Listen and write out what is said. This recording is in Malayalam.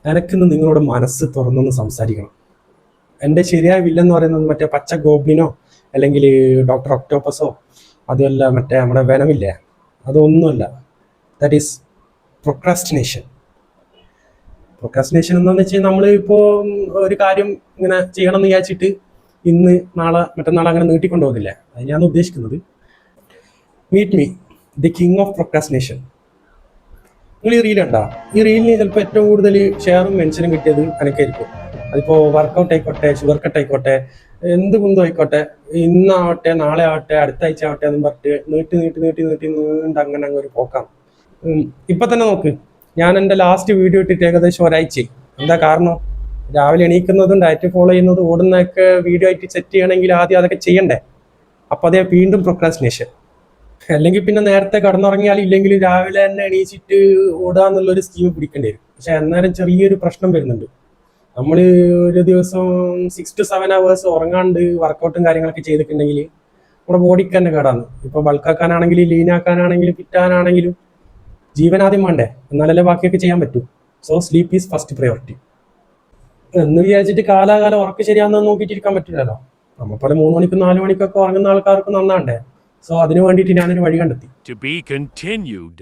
എനിക്കിന്ന് നിങ്ങളോട് മനസ്സ് തുറന്നൊന്ന് സംസാരിക്കണം. എൻ്റെ ശരിയായ വില്ലെന്ന് പറയുന്നത് മറ്റേ പച്ച ഗോബ്ലിനോ അല്ലെങ്കിൽ ഡോക്ടർ ഒക്ടോപ്പസോ അതുമല്ല മറ്റേ നമ്മുടെ വെനമില്ലേ, അതൊന്നുമല്ല. That is procrastination. പ്രൊക്രാസ്റ്റിനേഷൻ എന്താണെന്ന് വെച്ചാൽ നമ്മൾ ഇപ്പോൾ ഒരു കാര്യം ഇങ്ങനെ ചെയ്യണം എന്ന് വിചാരിച്ചിട്ട് ഇന്ന് നാളെ മറ്റന്നാൾ അങ്ങനെ നീട്ടിക്കൊണ്ടു പോകുന്നില്ല. അത് ഞാൻ ഉദ്ദേശിക്കുന്നത്. Meet me the king of procrastination. നിങ്ങൾ ഈ റീൽ കണ്ടാ? ഈ റീലിന് ചിലപ്പോൾ ഏറ്റവും കൂടുതൽ ഷെയറും മെൻഷനും കിട്ടിയത് എനിക്കായിരിക്കും. അതിപ്പോൾ വർക്കൗട്ട് ആയിക്കോട്ടെ, ഷുഗർ കട്ട് ആയിക്കോട്ടെ, എന്ത് കുന്തം ആയിക്കോട്ടെ, ഇന്നാവട്ടെ നാളെ ആവട്ടെ അടുത്ത ആഴ്ച ആവട്ടെ എന്ന് പറഞ്ഞിട്ട് നീണ്ട് അങ്ങനെ ഒരു പോക്കാം. ഇപ്പൊ തന്നെ നോക്ക്, ഞാൻ എൻ്റെ ലാസ്റ്റ് വീഡിയോ ഇട്ടിട്ട് ഏകദേശം ഒരാഴ്ച. എന്താ കാരണം? രാവിലെ എണീക്കുന്നതും ഡയറ്റ് ഫോളോ ചെയ്യുന്നതും ഓടുന്നതൊക്കെ വീഡിയോ ആയിട്ട് സെറ്റ് ചെയ്യണമെങ്കിൽ ആദ്യം അതൊക്കെ ചെയ്യണ്ടേ? അപ്പൊ അതേ വീണ്ടും പ്രൊക്രാസ്റ്റിനേഷൻ. അല്ലെങ്കിൽ പിന്നെ നേരത്തെ കടന്നുറങ്ങിയാൽ ഇല്ലെങ്കിൽ രാവിലെ തന്നെ എണീച്ചിട്ട് ഓടുക എന്നുള്ളൊരു സ്കീം പിടിക്കേണ്ടി വരും. പക്ഷെ അന്നേരം ചെറിയൊരു പ്രശ്നം വരുന്നുണ്ട്. നമ്മൾ ഒരു ദിവസം 6 to 7 hours ഉറങ്ങാണ്ട് വർക്കൗട്ടും കാര്യങ്ങളൊക്കെ ചെയ്തിട്ടുണ്ടെങ്കിൽ നമ്മുടെ ബോഡിക്ക് തന്നെ കേടാണ്. ഇപ്പോൾ ബൾക്കാക്കാനാണെങ്കിലും ലീനാക്കാനാണെങ്കിലും ഫിറ്റാനാണെങ്കിലും ജീവൻ ആദ്യം വേണ്ടേ, എന്നാലല്ലേ ബാക്കിയൊക്കെ ചെയ്യാൻ പറ്റൂ. So sleep is first priority. എന്ന് വിചാരിച്ചിട്ട് കാലാകാലം ഉറക്കം ശരിയാണെന്ന് നോക്കിയിട്ടിരിക്കാൻ പറ്റില്ലല്ലോ. നമ്മൾപോലെ 3 മണിക്കും 4 മണിക്കൊക്കെ ഉറങ്ങുന്ന ആൾക്കാർക്ക് നന്നാണ്ടേ. സോ അതിനു വേണ്ടിയിട്ട് ഞാനൊരു വഴി കണ്ടെത്തി. To be continued.